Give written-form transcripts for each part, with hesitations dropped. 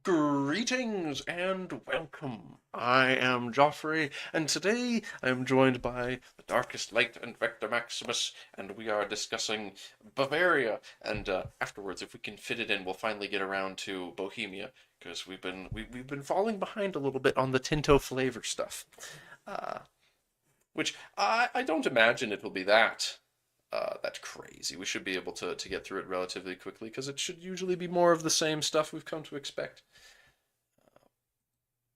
Greetings and welcome. I am Joffrey, and today I am joined by the darkest Light and Vector Maximus, and we are discussing Bavaria. And afterwards, if we can fit it in, we'll finally get around to Bohemia, because we've been falling behind a little bit on the Tinto flavor stuff. Uh, which I don't imagine it will be that crazy. We should be able to get through it relatively quickly because it should usually be more of the same stuff we've come to expect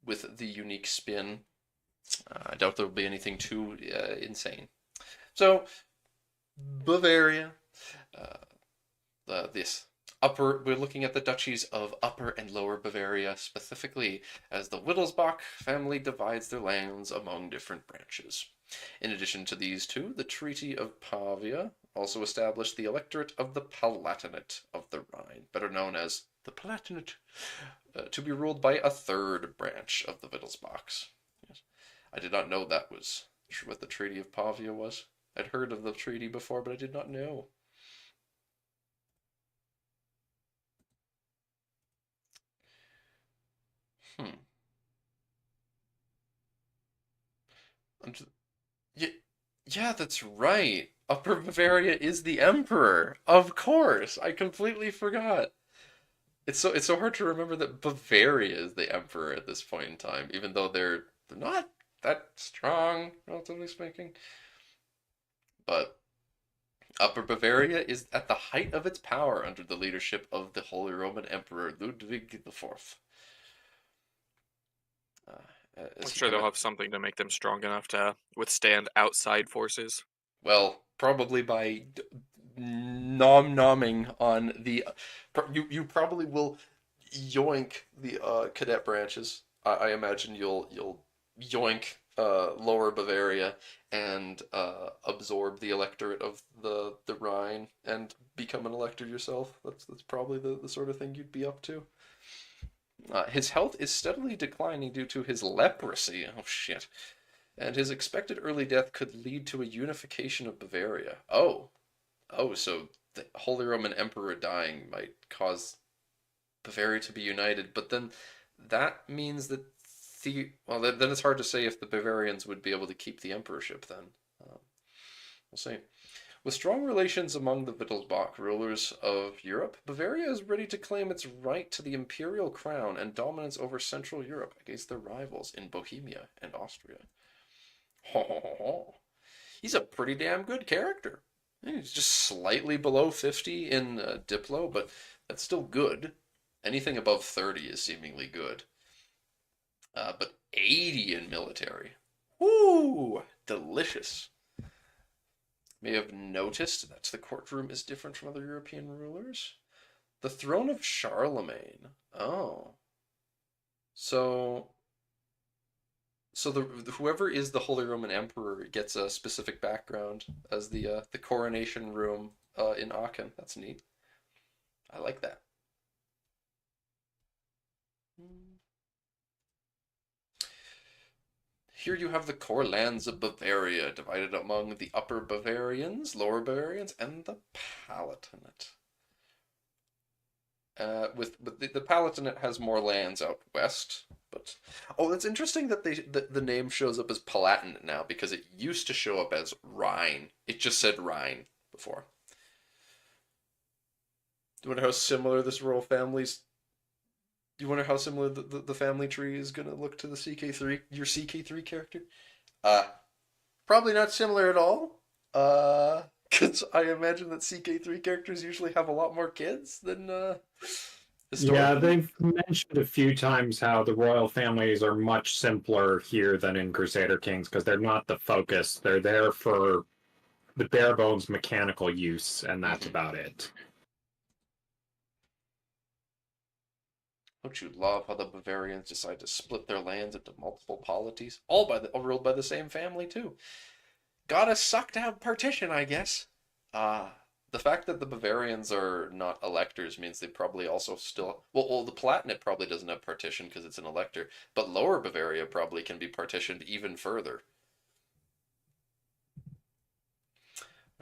with the unique spin. I doubt there will be anything too insane. So, Bavaria, uh, this we're looking at the duchies of Upper and Lower Bavaria specifically as the Wittelsbach family divides their lands among different branches. In addition to these two, the Treaty of Pavia also established the electorate of the Palatinate of the Rhine, better known as the Palatinate, to be ruled by a third branch of the Wittelsbachs. Yes. I did not know that was what the Treaty of Pavia was. I'd heard of the treaty before, but I did not know. Hmm. Yeah, yeah, that's right. Upper Bavaria is the emperor. Of course, I completely forgot. It's so hard to remember that Bavaria is the emperor at this point in time, even though they're not that strong, relatively speaking. But Upper Bavaria is at the height of its power under the leadership of the Holy Roman Emperor Ludwig the Fourth. I'm As he sure they'll commit, have something to make them strong enough to withstand outside forces. well, probably by nom-nomming on the, you probably will yoink the cadet branches. I imagine you'll yoink Lower Bavaria and absorb the electorate of the Rhine and become an elector yourself. That's probably the sort of thing you'd be up to. His health is steadily declining due to his leprosy. Oh shit. And his expected early death could lead to a unification of Bavaria. Oh, so the Holy Roman Emperor dying might cause Bavaria to be united, but then that means that then it's hard to say if the Bavarians would be able to keep the emperorship then. We'll see. With strong relations among the Wittelsbach rulers of Europe, Bavaria is ready to claim its right to the imperial crown and dominance over Central Europe against their rivals in Bohemia and Austria. Ho, ho, ho, ho. He's a pretty damn good character. He's just slightly below 50 in Diplo, but that's still good. Anything above 30 is seemingly good. But 80 in military. Woo! Delicious. May have noticed that the courtroom is different from other European rulers. The throne of Charlemagne. Oh. So the whoever is the Holy Roman Emperor gets a specific background as the coronation room in Aachen. That's neat. I like that. Here you have the core lands of Bavaria, divided among the Upper Bavarians, Lower Bavarians, and the Palatinate. With the Palatinate has more lands out west, but oh, it's interesting that the name shows up as Palatinate now because it used to show up as Rhine. It just said Rhine before. Do you wonder how similar this royal family's? Do you wonder how similar the family tree is gonna look to the CK3, your CK3 character? Uh, Probably not similar at all. Because I imagine that CK3 characters usually have a lot more kids than Yeah, historically. they've mentioned a few times how the royal families are much simpler here than in Crusader Kings because they're not the focus. They're there for the bare bones mechanical use, and that's Mm-hmm. about it. Don't you love how the Bavarians decide to split their lands into multiple polities, all ruled by the same family too? Gotta suck to have partition, I guess. The fact that the Bavarians are not electors means they probably also still well the Palatinate probably doesn't have partition because it's an elector, but Lower Bavaria probably can be partitioned even further.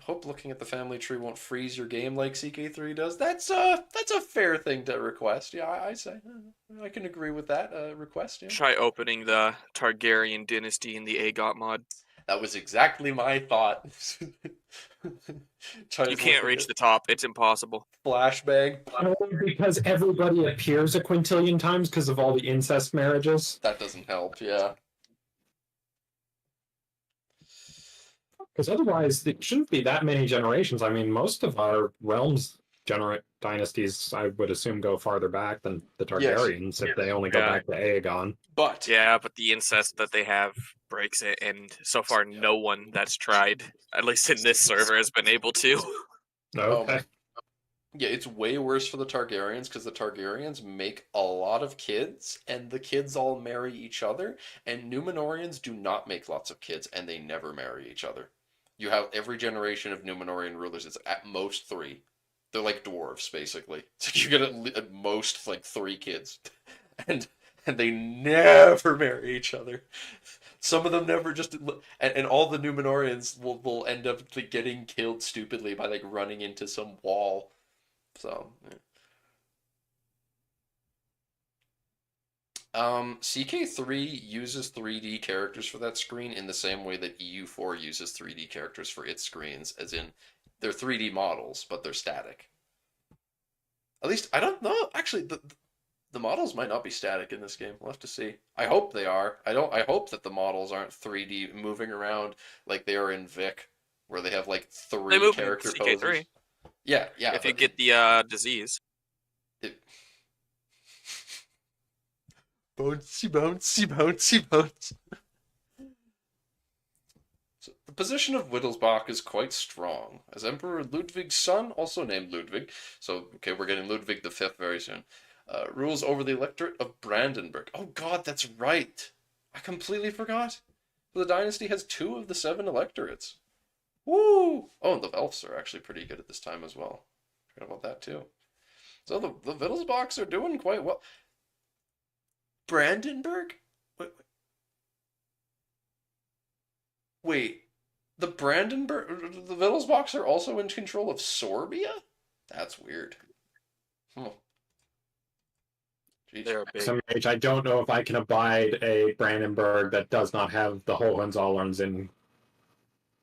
hope looking at the family tree won't freeze your game like CK3 does. That's a fair thing to request. Yeah, I say I can agree with that request. Yeah. Try opening the Targaryen dynasty in the AGOT mod. That was exactly my thought. You can't reach the top. It's impossible. Flashbang. Because everybody appears a quintillion times because of all the incest marriages. That doesn't help. Yeah. Because otherwise, it shouldn't be that many generations. I mean, most of our realms dynasties, I would assume, go farther back than the Targaryens if they only go back to Aegon. But but the incest that they have breaks it, and so far no one that's tried, at least in this server, has been able to. Okay. Yeah, it's way worse for the Targaryens because the Targaryens make a lot of kids, and the kids all marry each other, and Númenóreans do not make lots of kids, and they never marry each other. You have every generation of Númenórean rulers, it's at most 3. They're like dwarves, basically. So you get at most like 3 kids. And they never marry each other. Some of them never just... And all the Númenóreans will end up like, getting killed stupidly by like running into some wall. So... Yeah. CK3 uses 3D characters for that screen in the same way that EU4 uses 3D characters for its screens, as in they're 3D models, but they're static. At least, I don't know. Actually, the models might not be static in this game. We'll have to see. I hope they are. I hope that the models aren't 3D moving around like they are in Vic, where they have like 3 character poses. Yeah. If you get the disease. Bouncy. So, the position of Wittelsbach is quite strong, as Emperor Ludwig's son, also named Ludwig, so, okay, we're getting Ludwig V very soon, rules over the electorate of Brandenburg. Oh god, that's right! I completely forgot! The dynasty has 2 of the 7 electorates. Woo! Oh, and the Welfs are actually pretty good at this time as well. Forgot about that too. So the Wittelsbachs are doing quite well. Brandenburg? Wait. The Wittelsbachs are also in control of Sorbia? That's weird. They're big. SMH, I don't know if I can abide a Brandenburg that does not have the Hohenzollerns in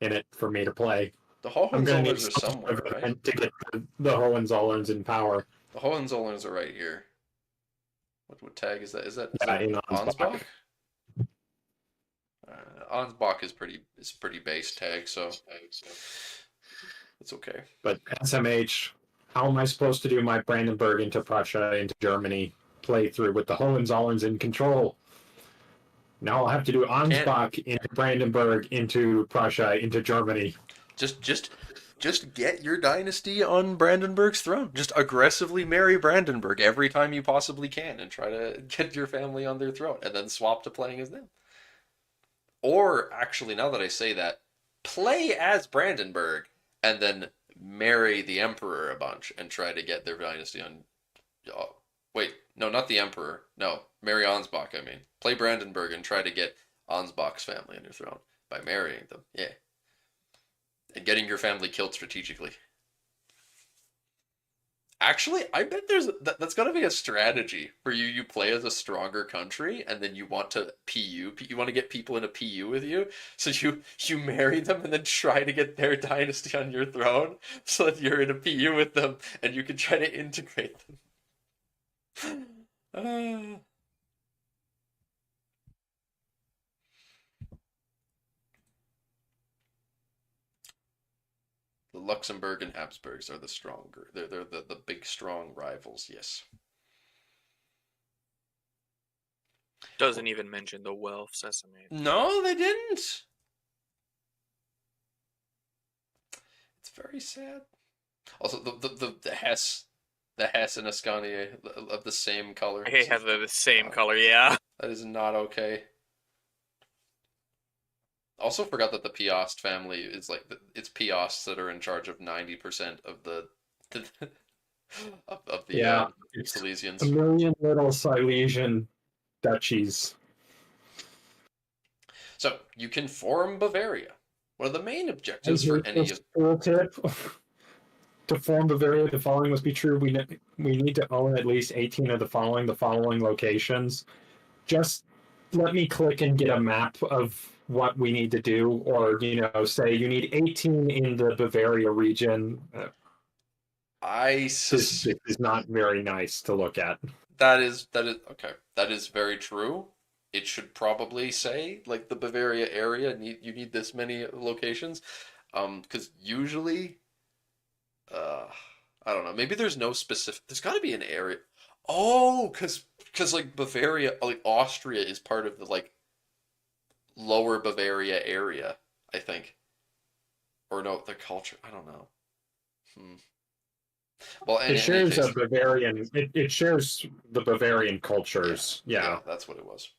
it for me to play. The Hohenzollerns are somewhere, right? To get the Hohenzollerns in power. The Hohenzollerns are right here. What tag is that? Is that in Ansbach? Ansbach is pretty base tag, so it's okay. But SMH, how am I supposed to do my Brandenburg into Prussia, into Germany playthrough with the Hohenzollerns in control? Now I'll have to do Ansbach into Brandenburg, into Prussia, into Germany. Just get your dynasty on Brandenburg's throne. Just aggressively marry Brandenburg every time you possibly can and try to get your family on their throne and then swap to playing as them. Or, actually, now that I say that, play as Brandenburg and then marry the Emperor a bunch and try to get their dynasty on... Oh, wait, no, not the Emperor. No, marry Ansbach, I mean. Play Brandenburg and try to get Ansbach's family on your throne by marrying them. Yeah. And getting your family killed strategically. Actually, I bet that's got to be a strategy where you play as a stronger country and then you want to PU. You want to get people in a PU with you. So you marry them and then try to get their dynasty on your throne so that you're in a PU with them and you can try to integrate them. The Luxembourg and Habsburgs are the stronger. They're the big strong rivals. Yes. Doesn't even mention the Welfs, SMH. No, they didn't. It's very sad. Also, the Hesse and Ascania of the same color. They have the same color, yeah. That is not okay. Also forgot that the Piast family is like it's Piasts that are in charge of 90% of the Silesians. A million little Silesian duchies. So you can form Bavaria. One of the main I objectives for hate any this of tooltip. To form Bavaria, the following must be true. We need to own at least 18 of the following locations. Just let me click and get a map of what we need to do, or say you need 18 in the Bavaria region. I This is not very nice to look at. that is okay. That is very true. It should probably say like the Bavaria area you need this many locations, because usually, uh, I don't know. Maybe there's no specific. There's got to be an area. Oh, because like Bavaria, like Austria is part of the like lower Bavaria area, I think, or no, the culture. I don't know. Hmm. Well, in It any shares a case, Bavarian. It shares the Bavarian yeah, cultures. yeah, Yeah, that's what it was.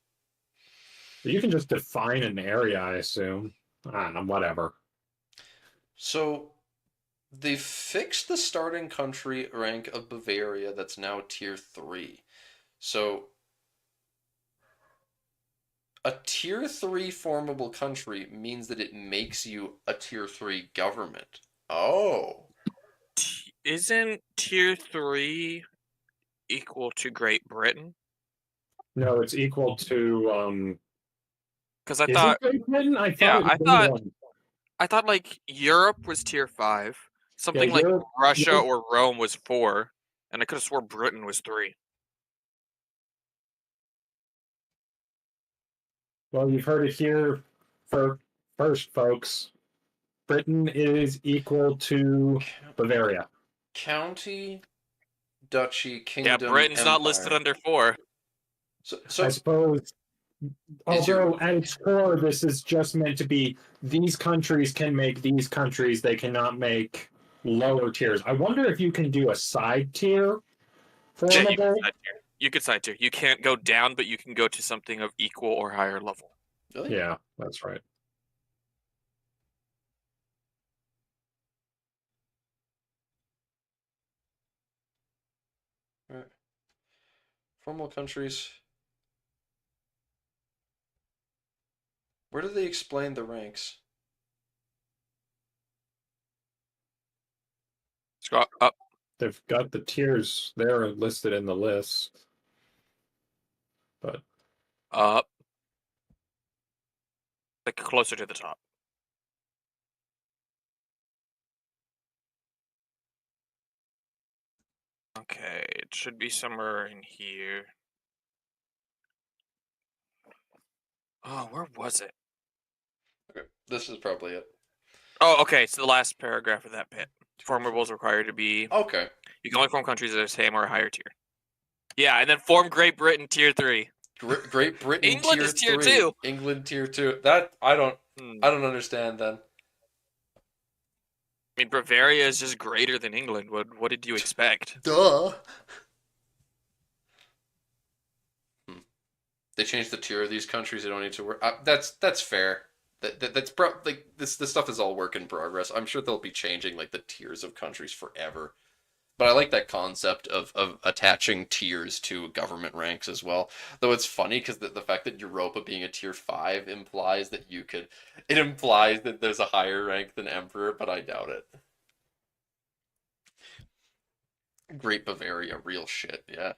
you can just define an area. I assume. I don't know. Whatever. So they fixed the starting country rank of Bavaria that's now tier 3. So a tier 3 formable country means that it makes you a tier 3 government. Oh. Isn't tier 3 equal to Great Britain? No, it's equal to. Because I Is thought, it Great Britain? I thought yeah, it was England. I thought like Europe was tier 5. Yeah, Something like Russia or Rome was 4, and I could have swore Britain was 3. Well, you've heard it here for first, folks. Britain is equal to Bavaria. County, duchy, Yeah, kingdom, Britain's not listed empire. under 4. So, I so suppose, is your although at its core, this is just meant to be these countries can make these countries, they cannot make lower tiers. I wonder if you can do a side tier Yeah, you can formable. side tier. You can side tier. You can't go down, but you can go to something of equal or higher level. really? Yeah, that's right. Right. Formal countries. Where do they explain the ranks? Scroll up. They've got the tiers there listed in the list, but Up. Like closer to the top. Okay, it should be somewhere in here. Oh, where was it? Okay, this is probably it. Oh, okay. It's the last paragraph of that bit. Formables required to be. Okay. You can only form countries that are same or higher tier. Yeah, and then form Great Britain tier 3. Great Britain England tier is tier 3. 2. England tier 2. That I don't understand then. I mean, Bavaria is just greater than England. What did you expect? Duh. They changed the tier of these countries. They don't need to work. That's fair. Like this stuff is all work in progress. I'm sure they'll be changing like the tiers of countries forever. But I like that concept of attaching tiers to government ranks as well. Though it's funny because the fact that Europa being a tier 5 implies that it implies that there's a higher rank than Emperor, but I doubt it. Great Bavaria, real shit, yeah.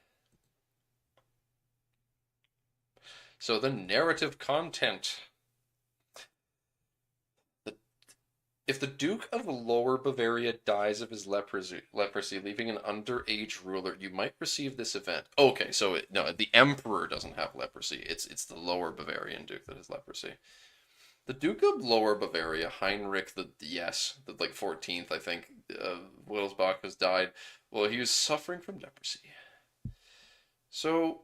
So the narrative content. If the Duke of Lower Bavaria dies of his leprosy, leaving an underage ruler, you might receive this event. Okay, so no, the Emperor doesn't have leprosy. It's the Lower Bavarian Duke that has leprosy. The Duke of Lower Bavaria, Heinrich the like 14th, I think, Wittelsbach has died. Well, he was suffering from leprosy. So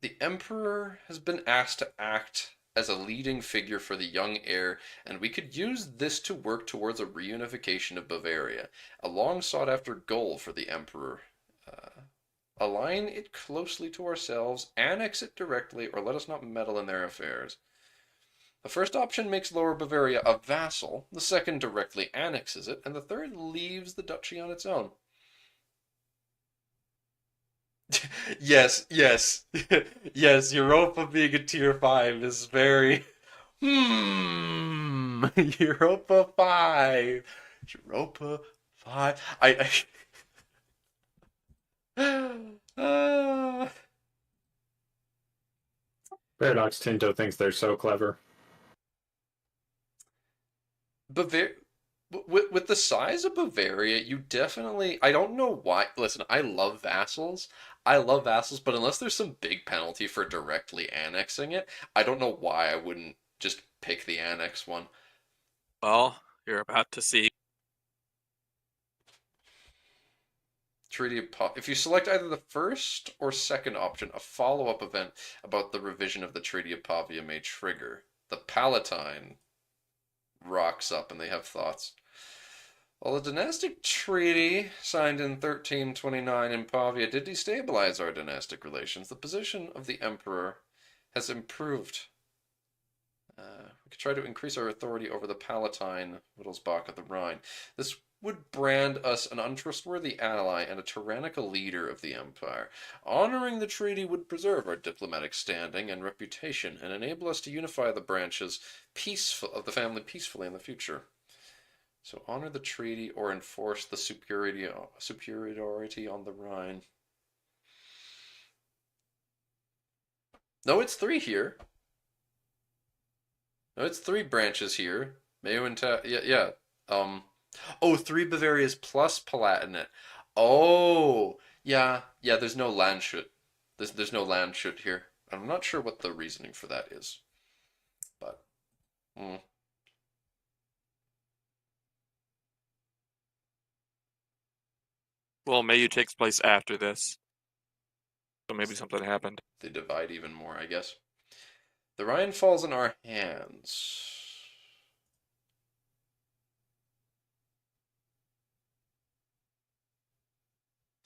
the Emperor has been asked to act as a leading figure for the young heir, and we could use this to work towards a reunification of Bavaria, a long sought after goal for the Emperor. Align it closely to ourselves, annex it directly, or let us not meddle in their affairs. The first option makes Lower Bavaria a vassal, the second directly annexes it, and the third leaves the duchy on its own. Yes, yes, yes. Europa being a tier 5 is very. Hmm. Europa 5. Europa 5. Uh, Paradox Tinto thinks they're so clever. Bavaria, with the size of Bavaria, you definitely. I don't know why. Listen, I love vassals. I love vassals, but unless there's some big penalty for directly annexing it, I don't know why I wouldn't just pick the annex one. Well, you're about to see. Treaty of If you select either the first or second option, a follow-up event about the revision of the Treaty of Pavia may trigger. The Palatine rocks up and they have thoughts. While the dynastic treaty signed in 1329 in Pavia did destabilize our dynastic relations, the position of the emperor has improved. We could try to increase our authority over the Palatine Wittelsbach of the Rhine. This would brand us an untrustworthy ally and a tyrannical leader of the empire. Honoring the treaty would preserve our diplomatic standing and reputation and enable us to unify the branches of the family peacefully in the future. So honor the treaty or enforce the superiority on the Rhine. No, it's 3 here. No, it's 3 branches here. Mayo and yeah. Oh, 3 Bavarias plus Palatinate. Oh, yeah. There's no Landshut. There's no Landshut here. I'm not sure what the reasoning for that is, but. Well, Mayu takes place after this, so maybe something happened. They divide even more, I guess. The Rhine falls in our hands.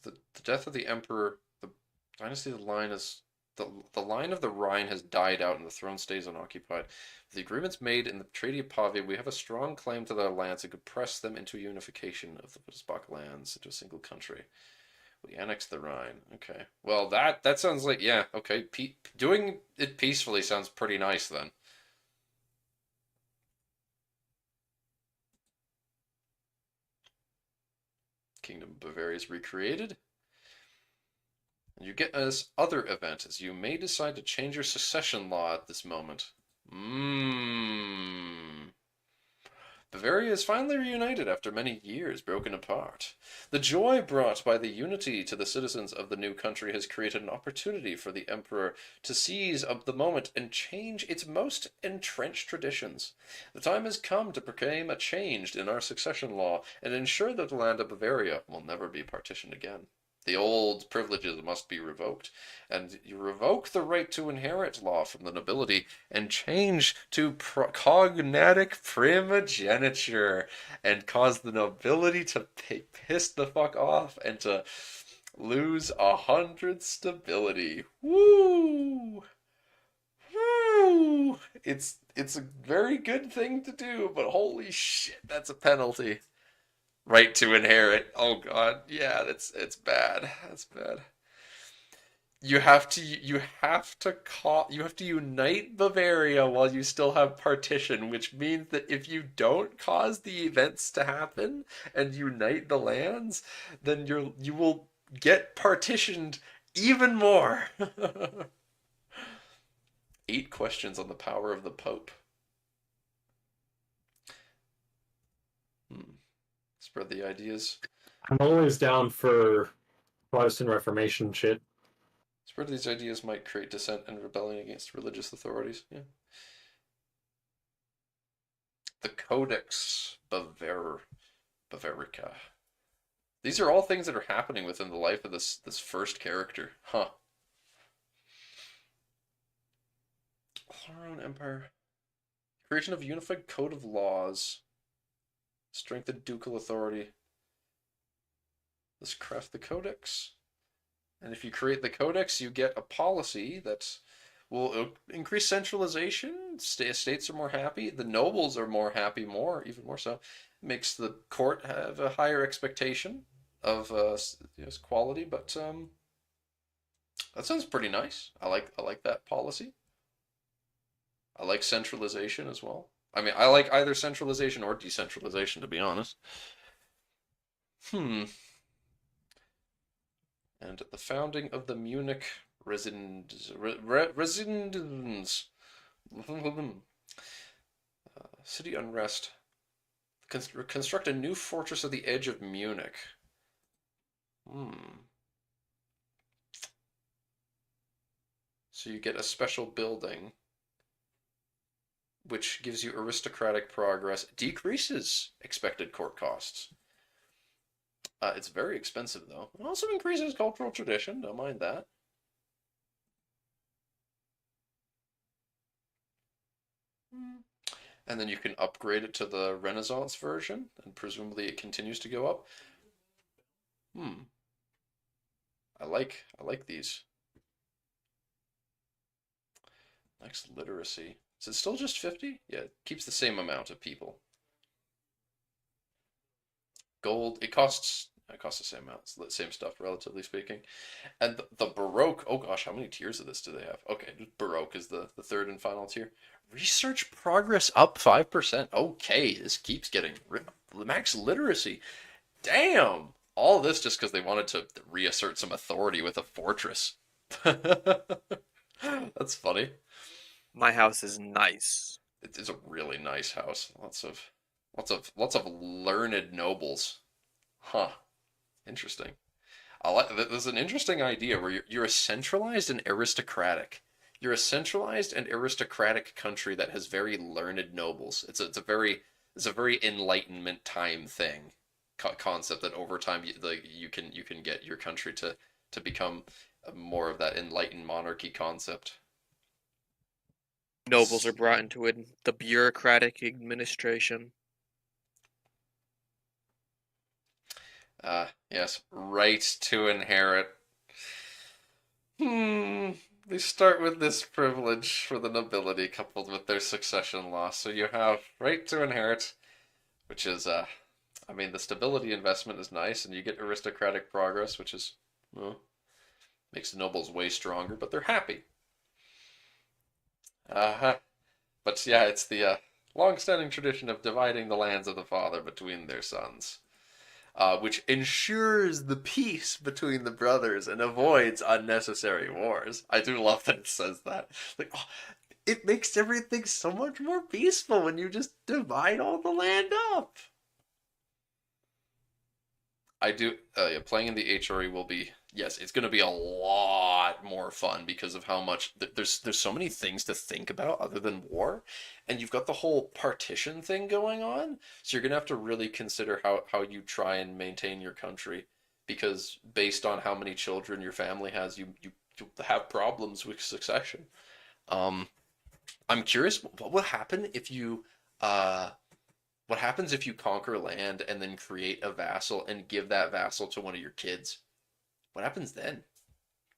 The death of the emperor, the dynasty of the line is the line of the Rhine has died out and the throne stays unoccupied. With the agreements made in the Treaty of Pavia, we have a strong claim to their lands and could press them into unification of the Wittelsbach lands into a single country. We annex the Rhine. Okay. Well, that sounds like, yeah, okay. Doing it peacefully sounds pretty nice then. Kingdom of Bavaria is recreated. And you get this other event, as you may decide to change your succession law at this moment. Bavaria is finally reunited after many years broken apart. The joy brought by the unity to the citizens of the new country has created an opportunity for the emperor to seize up the moment and change its most entrenched traditions. The time has come to proclaim a change in our succession law and ensure that the land of Bavaria will never be partitioned again. The old privileges must be revoked, and you revoke the right to inherit law from the nobility and change to cognatic primogeniture and cause the nobility to piss the fuck off and to lose 100 stability. Woo! Woo! It's a very good thing to do, but holy shit, that's a penalty. Right to inherit. Oh god, yeah, it's bad. That's bad. You have to unite Bavaria while you still have partition, which means that if you don't cause the events to happen and unite the lands, then you will get partitioned even more. 8 questions on the power of the Pope. Spread the ideas. I'm always down for Protestant Reformation shit. Spread these ideas might create dissent and rebellion against religious authorities. Yeah. The Codex Bavarica. These are all things that are happening within the life of this first character. Huh. Throne Empire. Creation of a unified code of laws. Strengthen ducal authority. Let's craft the codex. And if you create the codex, you get a policy that will increase centralization. States are more happy. The nobles are more happy, even more so. Makes the court have a higher expectation of quality. But that sounds pretty nice. I like that policy. I like centralization as well. I mean, I like either centralization or decentralization, to be honest. Hmm. And at the founding of the Munich residence, city unrest. Construct a new fortress at the edge of Munich. Hmm. So you get a special building, which gives you aristocratic progress, decreases expected court costs. It's very expensive, though. It also increases cultural tradition. Don't mind that. And then you can upgrade it to the Renaissance version, and presumably it continues to go up. Hmm. I like these. Next literacy. Is it still just 50? Yeah, it keeps the same amount of people. Gold, it costs the same amount. It's the same stuff, relatively speaking. And the Baroque, oh gosh, how many tiers of this do they have? Okay, Baroque is the third and final tier. Research progress up 5%. Okay, this keeps getting max literacy. Damn! All this just because they wanted to reassert some authority with a fortress. That's funny. My house is nice. It is a really nice house. Lots of learned nobles. Huh. Interesting. There's an interesting idea where you're a centralized and aristocratic. You're a centralized and aristocratic country that has very learned nobles. It's a very Enlightenment time thing concept that over time you can get your country to become more of that enlightened monarchy concept. Nobles are brought into it. The bureaucratic administration. Yes, right to inherit. They start with this privilege for the nobility coupled with their succession law. So you have right to inherit, which is, I mean, the stability investment is nice, and you get aristocratic progress, which is, well, makes the nobles way stronger, but they're happy. Uh-huh. But yeah, it's the long-standing tradition of dividing the lands of the father between their sons. Which ensures the peace between the brothers and avoids unnecessary wars. I do love that it says that. Like, oh, it makes everything so much more peaceful when you just divide all the land up. I do. Yeah, playing in the HRE will be, yes, it's going to be a lot more fun because of how much there's so many things to think about other than war, and you've got the whole partition thing going on. So you're going to have to really consider how you try and maintain your country, because based on how many children your family has, you have problems with succession. Um, I'm curious what will happen if you uh what happens if you conquer land and then create a vassal and give that vassal to one of your kids? What happens then?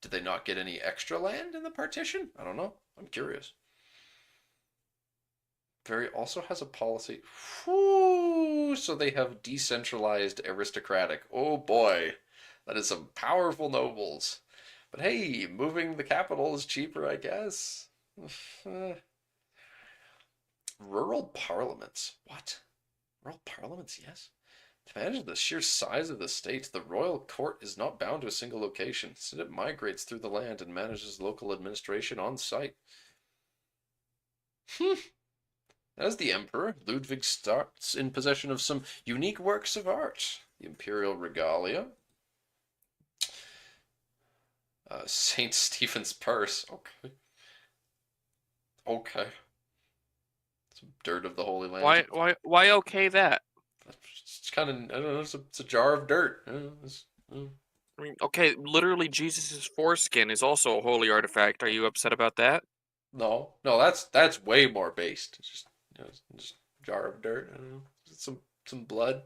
Did they not get any extra land in the partition? I don't know. I'm curious. Very also has a policy. Whew, so they have decentralized aristocratic. Oh boy, that is some powerful nobles. But hey, moving the capital is cheaper, I guess. Rural parliaments. What? Rural parliaments, yes. To manage the sheer size of the state, the royal court is not bound to a single location. Instead, it migrates through the land and manages local administration on site. As the emperor, Ludwig starts in possession of some unique works of art. The imperial regalia, Saint Stephen's purse. Okay, okay. Some dirt of the Holy Land. Why okay that? It's kind of, I don't know. It's a jar of dirt. I mean, okay, literally Jesus' foreskin is also a holy artifact. Are you upset about that? No, no, that's way more based. It's just a jar of dirt. I don't know. Some blood.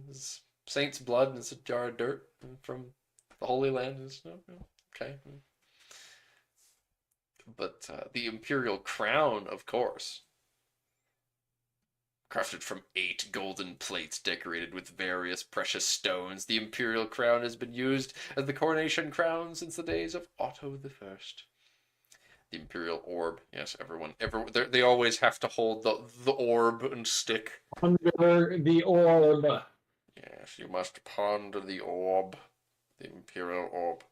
It's saint's blood, and it's a jar of dirt from the Holy Land. Okay. But the imperial crown, of course, crafted from 8 golden plates decorated with various precious stones. The imperial crown has been used as the coronation crown since the days of Otto I. The Imperial Orb. Yes, everyone, they always have to hold the orb and stick. Under the orb. Yes, you must ponder the orb, the Imperial Orb.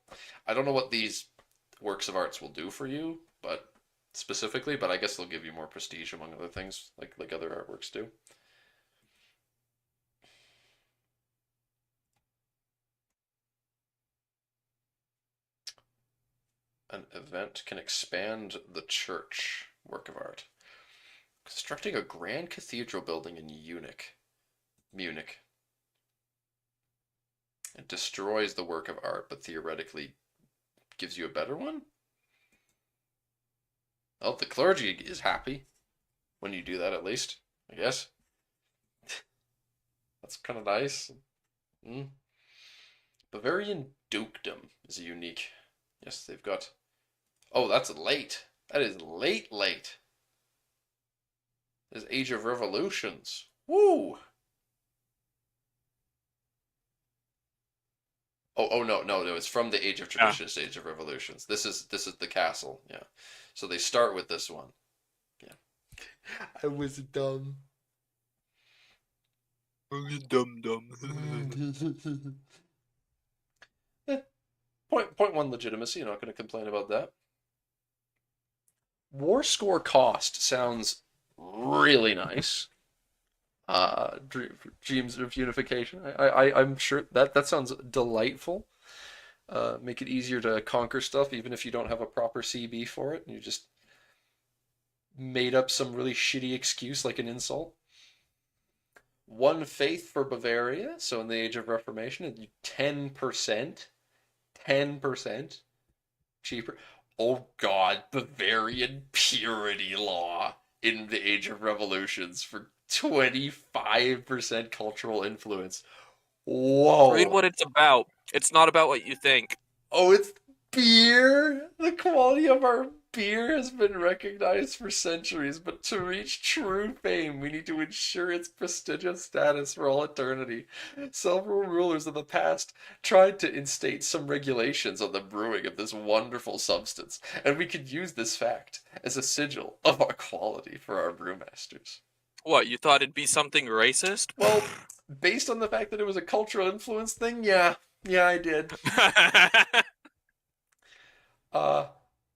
I don't know what these works of arts will do for you, but specifically, but I guess they'll give you more prestige among other things, like other artworks do. An event can expand the church. Work of art. Constructing a grand cathedral building in Munich. It destroys the work of art, but theoretically gives you a better one? Oh, the clergy is happy when you do that, at least, I guess. That's kind of nice. Mm. Bavarian dukedom is unique. Yes, they've got... Oh, that's late. That is late. There's Age of Revolutions. Woo! Oh no, it's from the Age of Traditions, Age of Revolutions. This is the castle, yeah. So they start with this one. Yeah. I was dumb. Dumb. Point one legitimacy, you're not going to complain about that. War score cost sounds really nice. Dreams of unification. I'm sure that sounds delightful. Make it easier to conquer stuff, even if you don't have a proper CB for it, and you just made up some really shitty excuse like an insult. One faith for Bavaria, so in the Age of Reformation, 10%. 10% cheaper. Oh god, Bavarian purity law in the Age of Revolutions for 25% cultural influence. Whoa. Read what it's about. It's not about what you think. Oh, it's beer. The quality of our beer has been recognized for centuries, but to reach true fame, we need to ensure its prestigious status for all eternity. Several rulers of the past tried to instate some regulations on the brewing of this wonderful substance, and we could use this fact as a sigil of our quality for our brewmasters. What, you thought it'd be something racist? Well, based on the fact that it was a cultural influence thing, yeah, I did.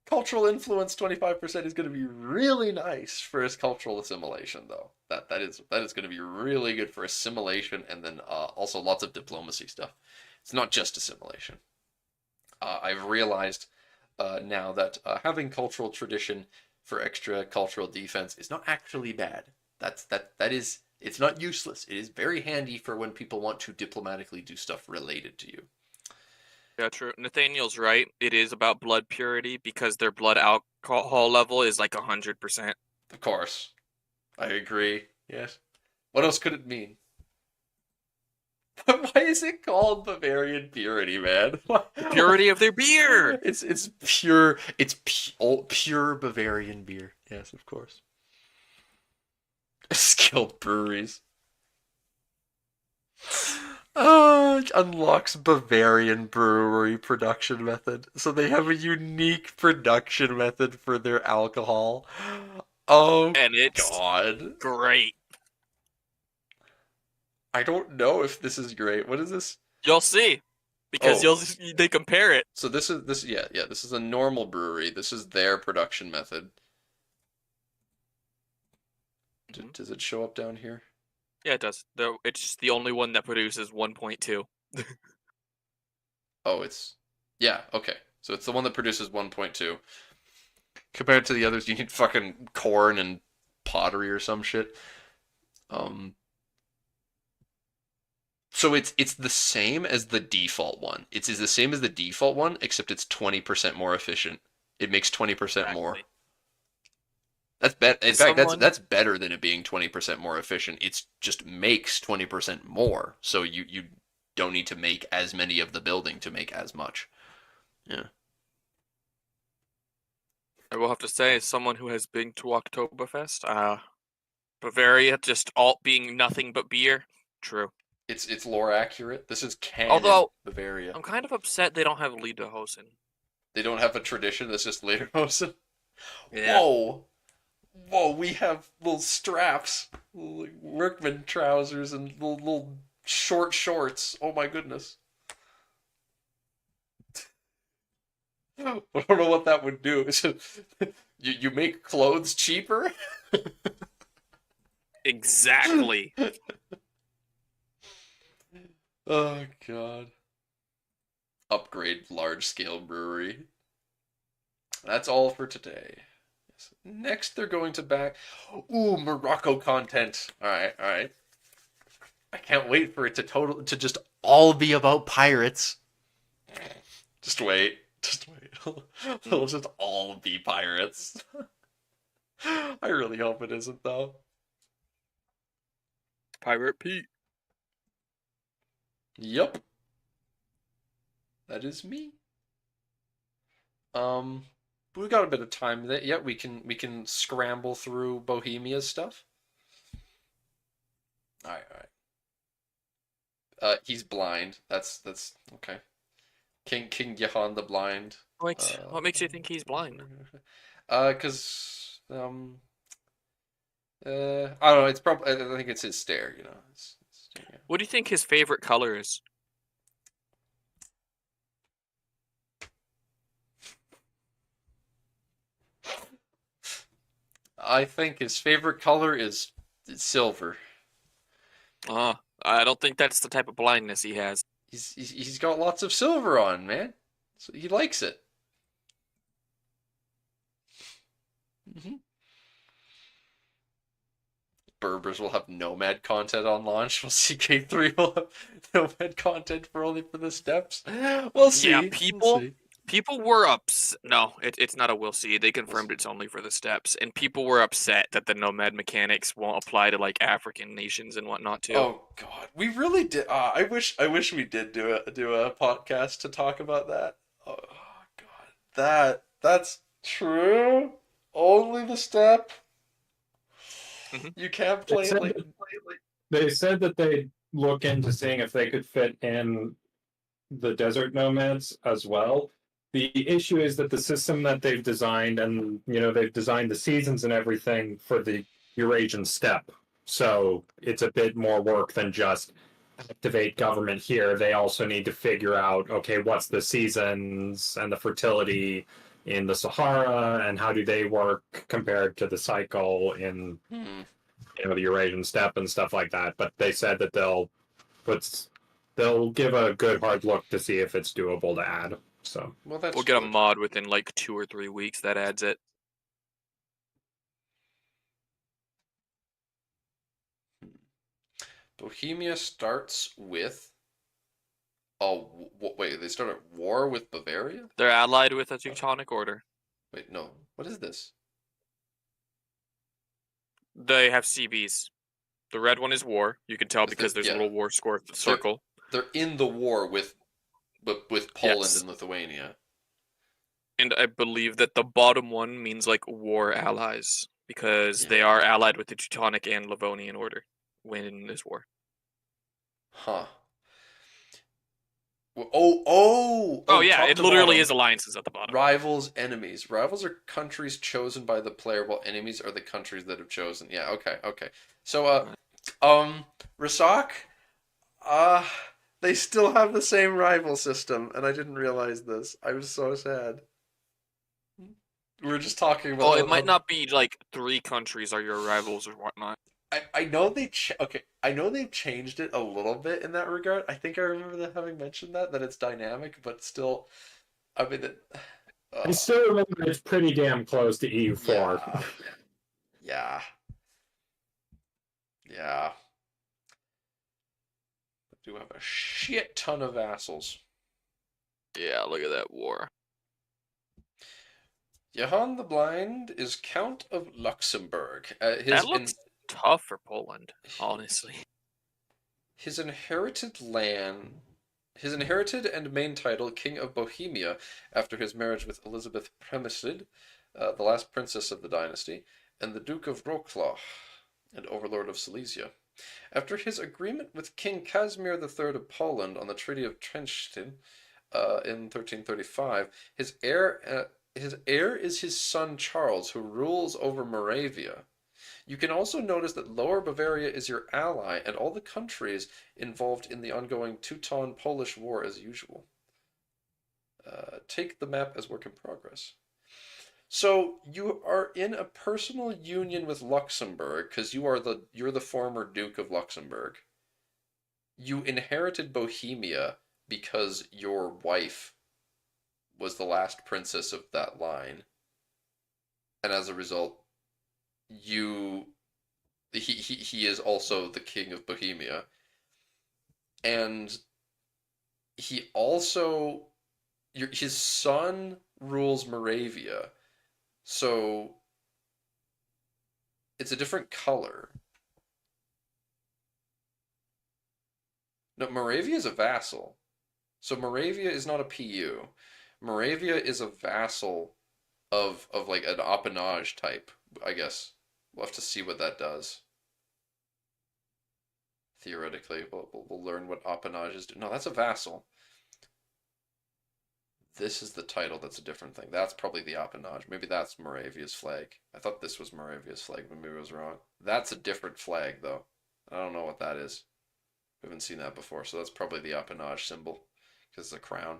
Cultural influence 25% is going to be really nice for his cultural assimilation, though. That is going to be really good for assimilation, and then also lots of diplomacy stuff. It's not just assimilation. I've realized now that having cultural tradition for extra cultural defense is not actually bad. It's not useless. It is very handy for when people want to diplomatically do stuff related to you. Yeah, true. Nathaniel's right. It is about blood purity because their blood alcohol level is like 100%. Of course. I agree. Yes. What else could it mean? Why is it called Bavarian purity, man? The purity of their beer. It's pure. It's pure Bavarian beer. Yes, of course. Skilled breweries. It unlocks Bavarian brewery production method. So they have a unique production method for their alcohol. Oh, and it's God. Great. I don't know if this is great. What is this? You'll see. Because they compare it. So this is a normal brewery. This is their production method. Does it show up down here? Yeah, it does. It's the only one that produces 1.2. Oh, yeah, okay. So it's the one that produces 1.2. Compared to the others, you need fucking corn and pottery or some shit. So it's the same as the default one. It's the same as the default one, except it's 20% more efficient. It makes 20% more. That's in fact, that's better than it being 20% more efficient. It just makes 20% more, so you don't need to make as many of the building to make as much. Yeah. I will have to say, as someone who has been to Oktoberfest, Bavaria just all being nothing but beer, true. It's lore accurate. This is canon. Although Bavaria. I'm kind of upset they don't have Lederhosen. They don't have a tradition that's just Lederhosen? Yeah. Whoa. Whoa, we have little straps, little workman trousers, and little short shorts. Oh my goodness. I don't know what that would do. You make clothes cheaper? Exactly. Oh god. Upgrade large scale brewery. That's all for today. Next, they're going to back. Ooh, Morocco content. All right, all right. I can't wait for it to just all be about pirates. Just wait. Just wait. It'll just all be pirates. I really hope it isn't though. Pirate Pete. Yup. That is me. But we got a bit of time. That yeah, we can scramble through Bohemia's stuff. All right, all right. He's blind. That's okay. King Johann the Blind. What? What makes you think he's blind? Cause I don't know. It's probably I think it's his stare. You know. Yeah. What do you think his favorite color is? I think his favorite color is silver. I don't think that's the type of blindness he has. He's got lots of silver on, man. So he likes it. hmm Berbers will have Nomad content on launch, while CK3 will have Nomad content only for the steps. We'll see. Yeah, We'll see. people were upset. No, it's not a we'll see. They confirmed it's only for the steps, and people were upset that the nomad mechanics won't apply to like African nations and whatnot too. Oh God, we really did. I wish we did do a podcast to talk about that. Oh God, that's true. Only the step. Mhm. You can't They play it said like. that, they said that they'd look into seeing if they could fit in the desert nomads as well. The issue is that the system that they've designed, and they've designed the seasons and everything for the Eurasian steppe. So it's a bit more work than just activate government here. They also need to figure out, okay, what's the seasons and the fertility in the Sahara, and how do they work compared to the cycle in Hmm. the Eurasian steppe and stuff like that. But they said that they'll give a good hard look to see if it's doable to add. So Well, that's We'll get a good. mod within like 2 or 3 weeks that adds it. Bohemia starts with. Oh, wait. They start at war with Bavaria? They're allied with a Teutonic Order. Wait, no. What is this? They have CBs. The red one is war. You can tell because there's a little war score circle. They're in the war with Poland Yes. and Lithuania. And I believe that the bottom one means like war allies because they are allied with the Teutonic and Livonian Order when in this war. Huh. Oh, yeah, top it to literally bottom. is alliances at the bottom. Rivals, enemies. Rivals are countries chosen by the player, while enemies are the countries that have chosen. Yeah, okay. So, Rasak, uh, they still have the same rival system, and I didn't realize this. I was so sad. We were just talking about. Oh, it might not be like 3 countries are your rivals or whatnot. I know okay. I know they've changed it a little bit in that regard. I think I remember them having mentioned that it's dynamic, but still, I mean, I still remember it's pretty damn close to EU4. Yeah. Yeah. I do have a shit ton of vassals. Yeah, look at that war. Johann the Blind is Count of Luxembourg. That looks tough for Poland, honestly. His inherited and main title, King of Bohemia, after his marriage with Elizabeth Premysl, the last princess of the dynasty, and the Duke of Wrocław, and overlord of Silesia. After his agreement with King Casimir III of Poland on the Treaty of Trenčín in 1335, his heir his heir is his son Charles, who rules over Moravia. You can also notice that Lower Bavaria is your ally, and all the countries involved in the ongoing Teuton-Polish War as usual. Take the map as work in progress. So you are in a personal union with Luxembourg because you're the former Duke of Luxembourg. You inherited Bohemia because your wife was the last princess of that line, and as a result, you he is also the king of Bohemia, and he also his son rules Moravia, so it's a different color. No, Moravia is a vassal. So Moravia is not a PU. Moravia is a vassal of like an appanage type, I guess. We'll have to see what that does. Theoretically, we'll learn what appanages do. No, that's a vassal. This is the title. That's a different thing. That's probably the appanage. Maybe that's Moravia's flag. I thought this was Moravia's flag, but maybe I was wrong. That's a different flag, though. I don't know what that is. We haven't seen that before, so that's probably the appanage symbol, because it's a crown.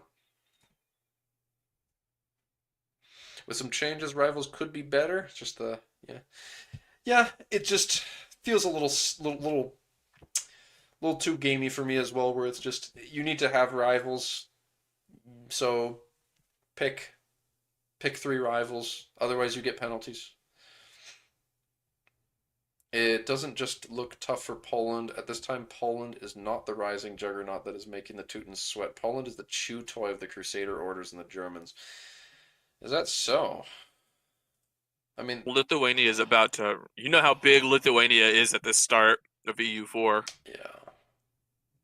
With some changes, rivals could be better. It's just the yeah. It just feels a little too gamey for me as well. Where it's just you need to have rivals, so pick 3 rivals. Otherwise, you get penalties. It doesn't just look tough for Poland. At this time, Poland is not the rising juggernaut that is making the Teutons sweat. Poland is the chew toy of the Crusader orders and the Germans. Is that so? I mean, Lithuania is about to. You know how big Lithuania is at the start of EU4. yeah.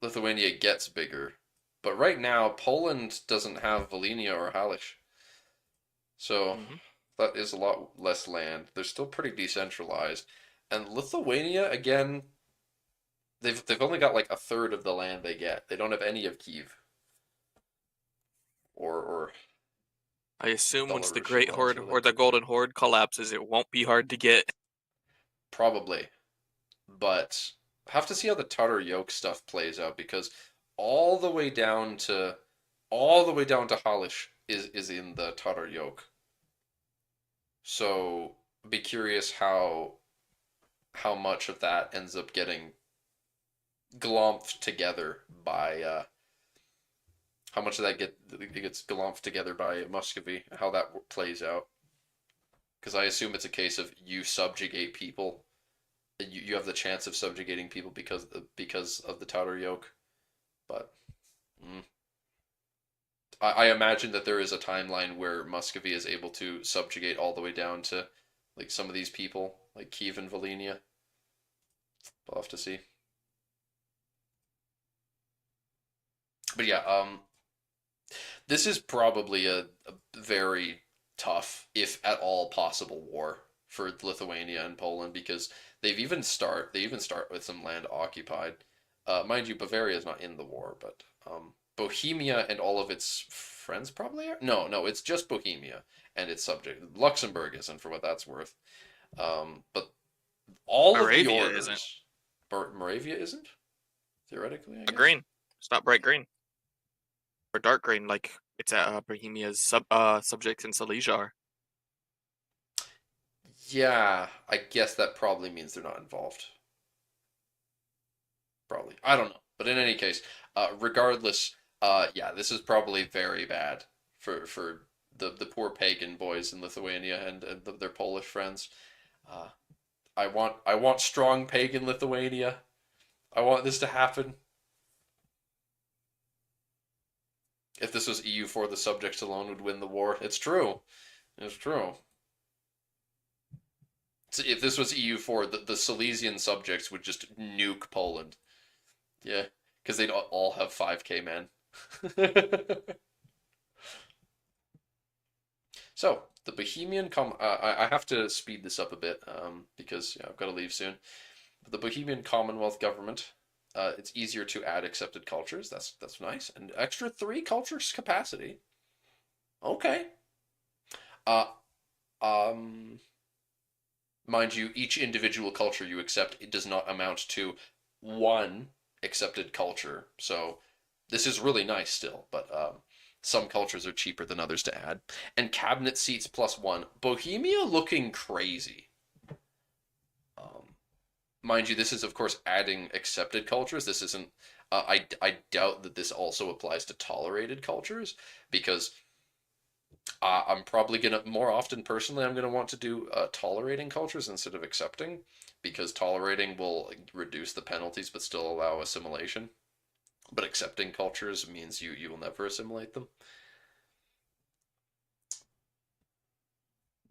Lithuania gets bigger. But right now, Poland doesn't have Volhynia or Halych. So that is a lot less land. They're still pretty decentralized. And Lithuania, again, they've only got like a third of the land they get. They don't have any of Kiev. Or I assume once the Belarusian Great lands, Horde really. or the Golden Horde collapses, it won't be hard to get. Probably. But have to see how the Tatar yoke stuff plays out because all the way down to Halych is in the Tatar yoke. So be curious how much of that ends up getting glomped together by how much of that gets glomped together by Muscovy, how that plays out. Because I assume it's a case of you subjugate people, you have the chance of subjugating people because of the Tatar yoke, but I imagine that there is a timeline where Muscovy is able to subjugate all the way down to like some of these people, like Kiev and Volhynia. We'll have to see. But yeah, this is probably a very tough, if at all possible, war for Lithuania and Poland because they even start with some land occupied. Mind you, Bavaria is not in the war, but Bohemia and all of its friends probably are. No, it's just Bohemia and its subject. Luxembourg isn't, for what that's worth. But all of the Moravia orders. isn't. Moravia isn't? Theoretically, I guess. Green. It's not bright green. Or dark green, like it's at Bohemia's subjects in Silesia are. Yeah, I guess that probably means they're not involved. Probably. I don't know. But in any case, regardless, yeah, this is probably very bad for the poor pagan boys in Lithuania and their Polish friends. Uh, I want strong pagan Lithuania. I want this to happen. If this was EU4, the subjects alone would win the war. It's true. It's true. So if this was EU4, the Silesian subjects would just nuke Poland. Yeah, because they'd all have 5K men. So, the Bohemian I have to speed this up a bit because I've got to leave soon. But the Bohemian Commonwealth government, it's easier to add accepted cultures. That's nice. And extra 3 cultures capacity. Okay. Uh, um, Mind you, each individual culture you accept, it does not amount to one accepted culture. So this is really nice still, but some cultures are cheaper than others to add. And cabinet seats +1. Bohemia looking crazy. Um, Mind you, this is of course adding accepted cultures. This isn't. I doubt that this also applies to tolerated cultures because I'm probably gonna more often personally I'm gonna want to do tolerating cultures instead of accepting because tolerating will reduce the penalties but still allow assimilation. But accepting cultures means you will never assimilate them.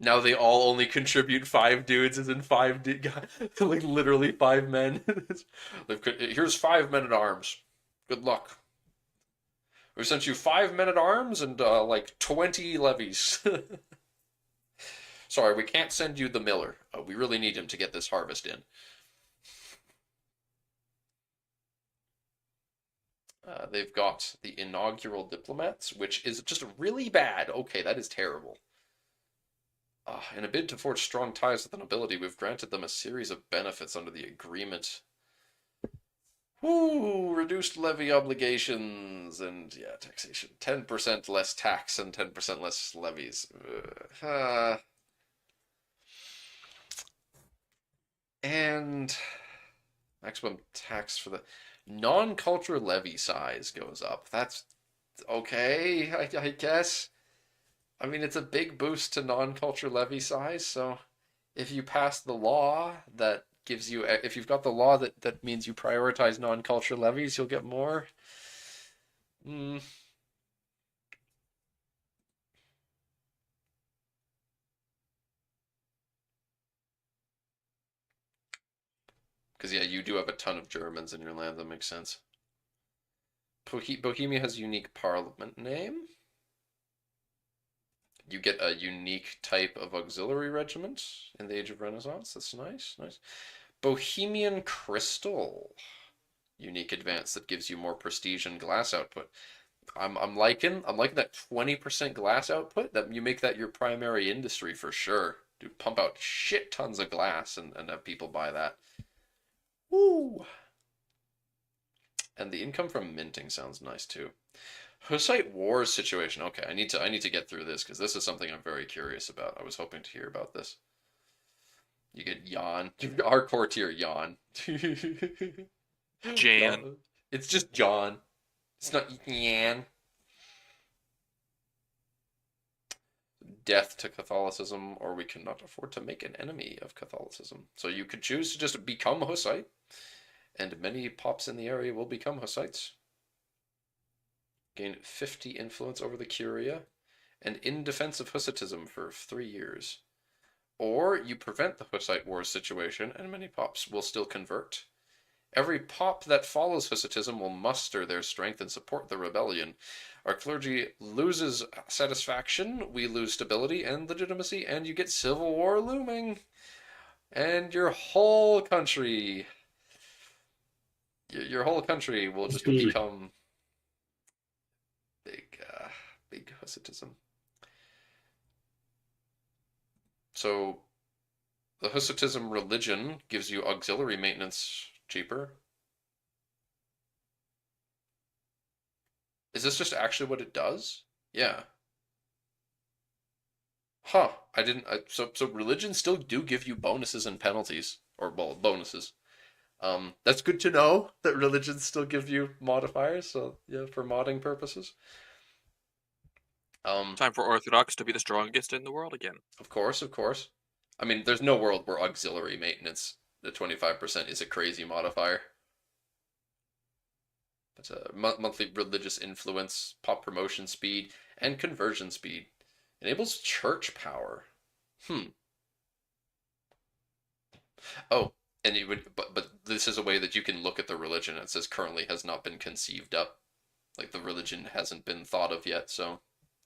Now they all only contribute 5 dudes, as in guys, like literally 5 men. Here's 5 men at arms. Good luck. We sent you 5 men at arms and like 20 levies. Sorry, we can't send you the miller. We really need him to get this harvest in. They've got the inaugural diplomats, which is just really bad. Okay, that is terrible. In a bid to forge strong ties with the nobility, we've granted them a series of benefits under the agreement. Woo! Reduced levy obligations and, yeah, taxation. 10% less tax and 10% less levies. And maximum tax for the non-culture levy size goes up. That's okay, I guess. I mean, it's a big boost to non-culture levy size, so if you pass the law that gives you, if you've got the law that means you prioritize non-culture levies, you'll get more. Mm. Because, yeah, you do have a ton of Germans in your land, that makes sense. Bohemia has a unique parliament name. You get a unique type of auxiliary regiment in the Age of Renaissance. That's nice, nice. Bohemian Crystal. Unique advance that gives you more prestige and glass output. I'm liking that 20% glass output. That you make that your primary industry for sure. Dude, pump out shit tons of glass and have people buy that. Woo! And the income from minting sounds nice too. Hussite Wars situation. Okay, I need to get through this because this is something I'm very curious about. I was hoping to hear about this. You get Jan. Our courtier Jan. Jan. It's just John. It's not Yan. Death to Catholicism, or we cannot afford to make an enemy of Catholicism. So you could choose to just become a Hussite, and many pops in the area will become Hussites. Gain 50 influence over the Curia, and in defense of Hussitism for 3 years. Or you prevent the Hussite Wars situation, and many pops will still convert. Every pop that follows Hussitism will muster their strength and support the rebellion. Our clergy loses satisfaction, we lose stability and legitimacy, and you get civil war looming. And your whole country will just become big Hussitism. So the Hussitism religion gives you auxiliary maintenance cheaper. Is this just actually what it does? Yeah. Huh. I didn't. So religions still do give you bonuses and penalties, or well, bonuses. That's good to know that religions still give you modifiers. So yeah, for modding purposes. Time for Orthodox to be the strongest in the world again. Of course, of course. I mean, there's no world where auxiliary maintenance, the 25% is a crazy modifier. But monthly religious influence, pop promotion speed, and conversion speed. Enables church power. Oh, and you would, but this is a way that you can look at the religion. It says currently has not been conceived up, like the religion hasn't been thought of yet. So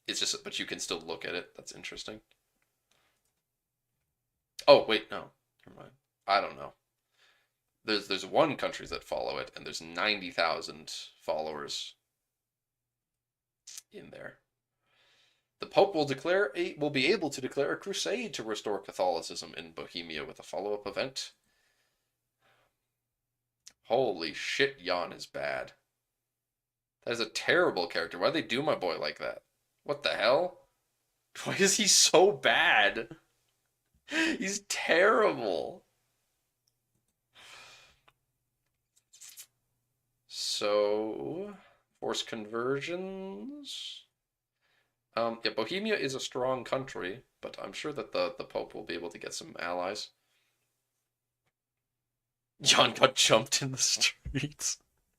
it's just, but you can still look at it. That's interesting. Oh wait, no, never mind. I don't know. There's one country that follow it, and there's 90,000 followers in there. The Pope will be able to declare a crusade to restore Catholicism in Bohemia with a follow-up event. Holy shit, Jan is bad. That is a terrible character. Why'd they do my boy like that? What the hell? Why is he so bad? He's terrible. So, force conversions. Yeah, Bohemia is a strong country, but I'm sure that the Pope will be able to get some allies. Jan got jumped in the streets.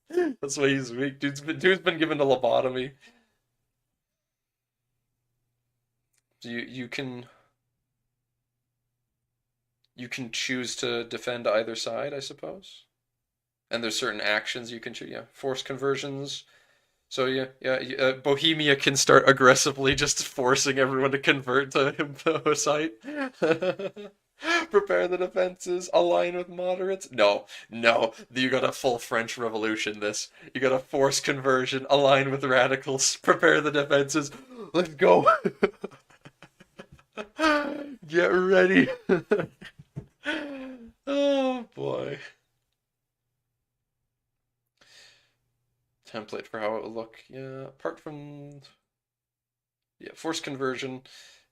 That's why he's weak. Dude's been given a lobotomy. So you can choose to defend either side, I suppose. And there's certain actions you can choose. Yeah, force conversions. So yeah. Bohemia can start aggressively just forcing everyone to convert to Hussite. Prepare the defenses. Align with moderates. No. You got a full French Revolution. You got a forced conversion. Align with radicals. Prepare the defenses. Let's go. Get ready. Oh boy. Template for how it will look. Yeah, apart from forced conversion,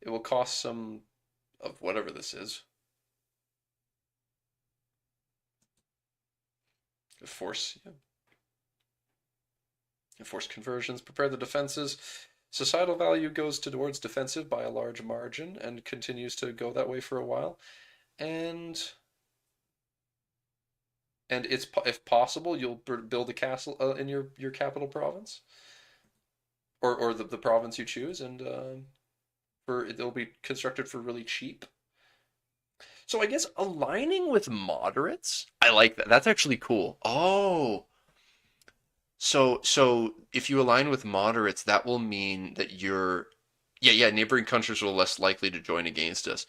it will cost some of whatever this is. Force conversions. Prepare the defenses. Societal value goes towards defensive by a large margin and continues to go that way for a while. And it's, if possible, you'll build a castle in your capital province, or the province you choose, and it'll be constructed for really cheap. So I guess aligning with moderates, I like that. That's actually cool. Oh, so if you align with moderates, that will mean that neighboring countries are less likely to join against us.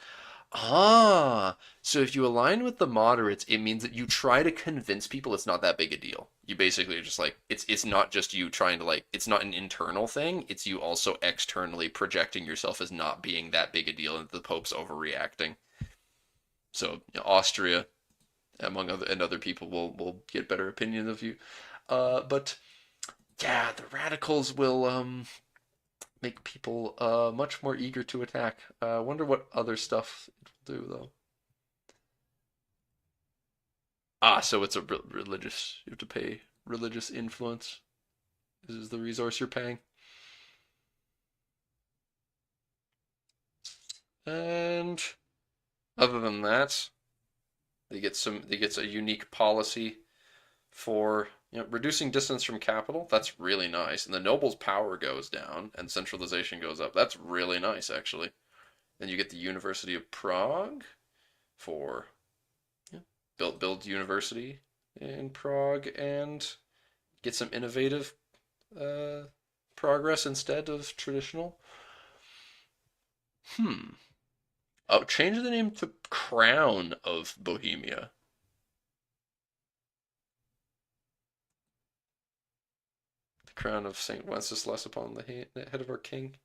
So if you align with the moderates, it means that you try to convince people it's not that big a deal. You basically are just like, it's not just you trying to it's not an internal thing, it's you also externally projecting yourself as not being that big a deal and the Pope's overreacting. So Austria, among other people will get better opinion of you. But yeah, the radicals will make people much more eager to attack. I wonder what other stuff it will do, though. So it's a religious... You have to pay religious influence. This is the resource you're paying. And other than that, they get a unique policy for reducing distance from capital. That's really nice. And the noble's power goes down and centralization goes up. That's really nice, actually. Then you get the University of Prague for build university in Prague and get some innovative progress instead of traditional. Oh, change the name to Crown of Bohemia. The crown of St. Wenceslas upon the head of our king.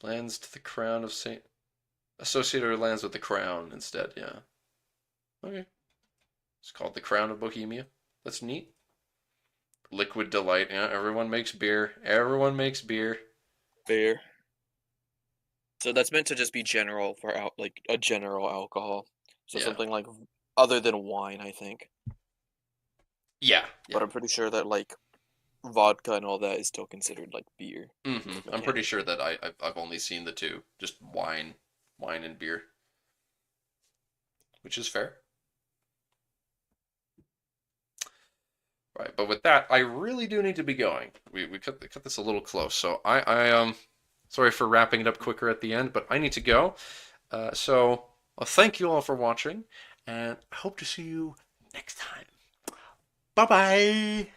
Lands to the crown of St. Associate our lands with the crown instead, yeah. Okay. It's called the Crown of Bohemia. That's neat. Liquid Delight, yeah, everyone makes beer. Everyone makes beer. Beer. So that's meant to just be general for a general alcohol. So something like other than wine, I think. Yeah. But I'm pretty sure that vodka and all that is still considered like beer. Mm-hmm. I'm pretty sure that I've only seen the two, just wine and beer, which is fair. Right, but with that, I really do need to be going. We cut this a little close, so I sorry for wrapping it up quicker at the end, but I need to go. So thank you all for watching, and I hope to see you next time. Bye bye.